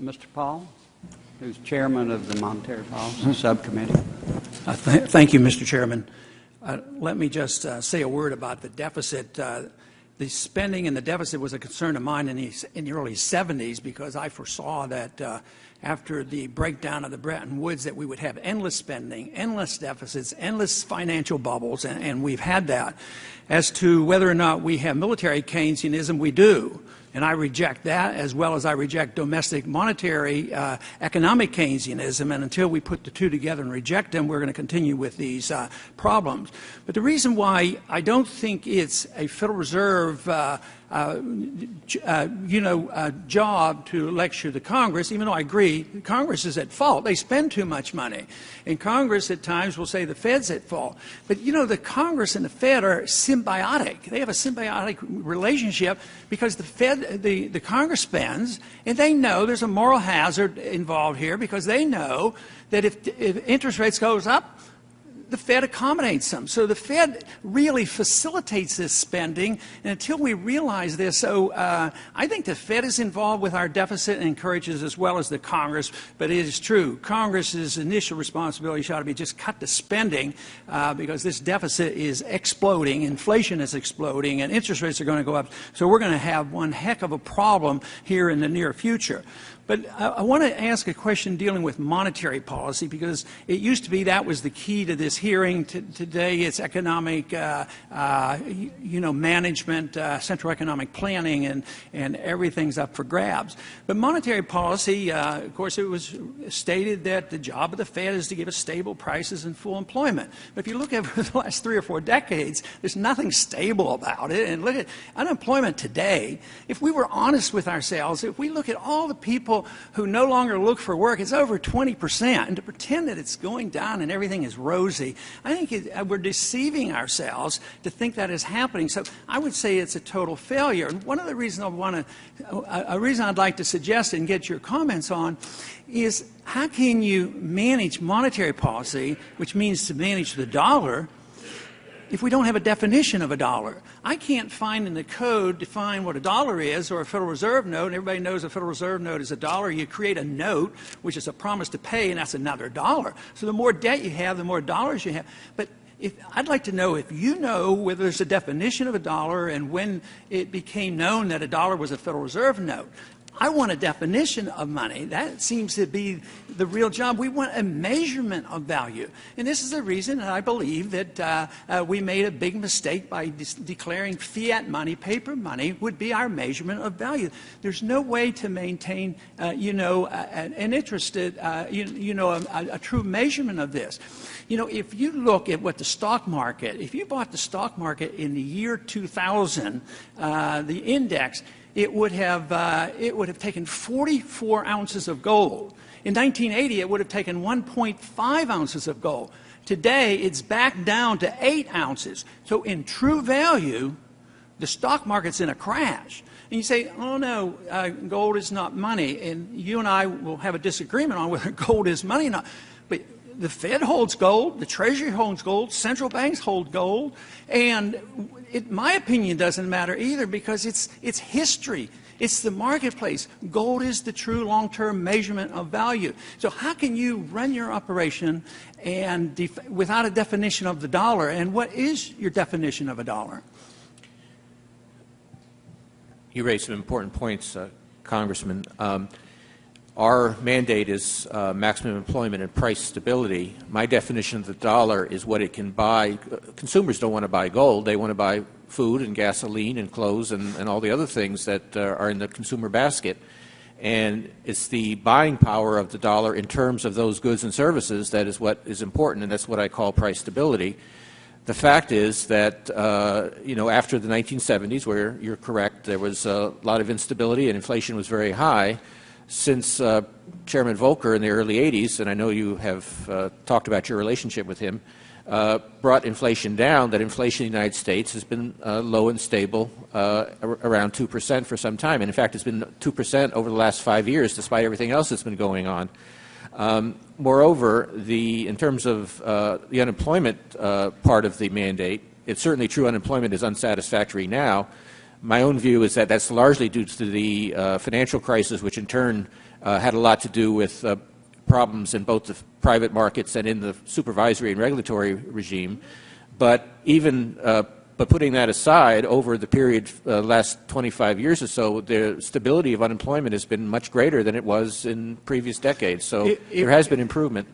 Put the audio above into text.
Mr. Paul, who's chairman of the Monetary Policy Subcommittee. Thank you, Mr. Chairman. Let me just say a word about the deficit. The spending and the deficit was a concern of mine in the early 70s because I foresaw that after the breakdown of the Bretton Woods that we would have endless spending, endless deficits, endless financial bubbles, and we've had that. As to whether or not we have military Keynesianism, we do. And I reject that as well as I reject domestic monetary economic Keynesianism. And until we put the two together and reject them, we're going to continue with these problems. But the reason why I don't think it's a Federal Reserve job to lecture the Congress, even though I agree Congress is at fault. They spend too much money. And Congress at times will say the Fed's at fault. But you know, the Congress and the Fed are symbiotic. They have a symbiotic relationship because the Fed, the Congress spends, and they know there's a moral hazard involved here because they know that if interest rates goes up, the Fed accommodates them. So the Fed really facilitates this spending, and until we realize this, so I think the Fed is involved with our deficit and encourages as well as the Congress, but it is true. Congress's initial responsibility should be just cut the spending because this deficit is exploding, inflation is exploding, and interest rates are going to go up. So we're going to have one heck of a problem here in the near future. But I want to ask a question dealing with monetary policy because it used to be that was the key to this hearing. Today it's economic, management, central economic planning, and everything's up for grabs. But monetary policy, of course, it was stated that the job of the Fed is to give us stable prices and full employment. But if you look over the last 3 or 4 decades, there's nothing stable about it. And look at unemployment today. If we were honest with ourselves, if we look at all the people who no longer look for work, it's over 20%. And to pretend that it's going down and everything is rosy, I think we're deceiving ourselves to think that is happening. So I would say it's a total failure. And one of the reasons a reason I'd like to suggest and get your comments on is how can you manage monetary policy, which means to manage the dollar, if we don't have a definition of a dollar? I can't find in the code define what a dollar is or a Federal Reserve note, and everybody knows a Federal Reserve note is a dollar. You create a note, which is a promise to pay, and that's another dollar. So the more debt you have, the more dollars you have. But I'd like to know if you know whether there's a definition of a dollar and when it became known that a dollar was a Federal Reserve note. I want a definition of money. That seems to be the real job. We want a measurement of value. And this is the reason that I believe that we made a big mistake by declaring fiat money, paper money, would be our measurement of value. There's no way to maintain, an interest, a true measurement of this. You know, if you look at what the stock market, if you bought the stock market in the year 2000, the index, it would have taken 44 ounces of gold. In 1980, it would have taken 1.5 ounces of gold. Today, it's back down to 8 ounces. So in true value, the stock market's in a crash. And you say, oh no, gold is not money. And you and I will have a disagreement on whether gold is money or not. But the Fed holds gold, the Treasury holds gold, central banks hold gold, and my opinion doesn't matter either because it's history. It's the marketplace. Gold is the true long-term measurement of value. So how can you run your operation and without a definition of the dollar? And what is your definition of a dollar? You raised some important points, Congressman. Our mandate is maximum employment and price stability. My definition of the dollar is what it can buy. Consumers don't want to buy gold. They want to buy food and gasoline and clothes and all the other things that are in the consumer basket. And it's the buying power of the dollar in terms of those goods and services that is what is important, and that's what I call price stability. The fact is that, after the 1970s, where you're correct, there was a lot of instability and inflation was very high. Since Chairman Volcker in the early 80s, and I know you have talked about your relationship with him, brought inflation down, that inflation in the United States has been low and stable, around 2% for some time. And in fact, it's been 2% over the last 5 years, despite everything else that's been going on. Moreover, in terms of the unemployment part of the mandate, it's certainly true unemployment is unsatisfactory now. My own view is that that's largely due to the financial crisis, which in turn had a lot to do with problems in both the private markets and in the supervisory and regulatory regime. But even but putting that aside, over the period last 25 years or so, the stability of unemployment has been much greater than it was in previous decades. So there has been improvement.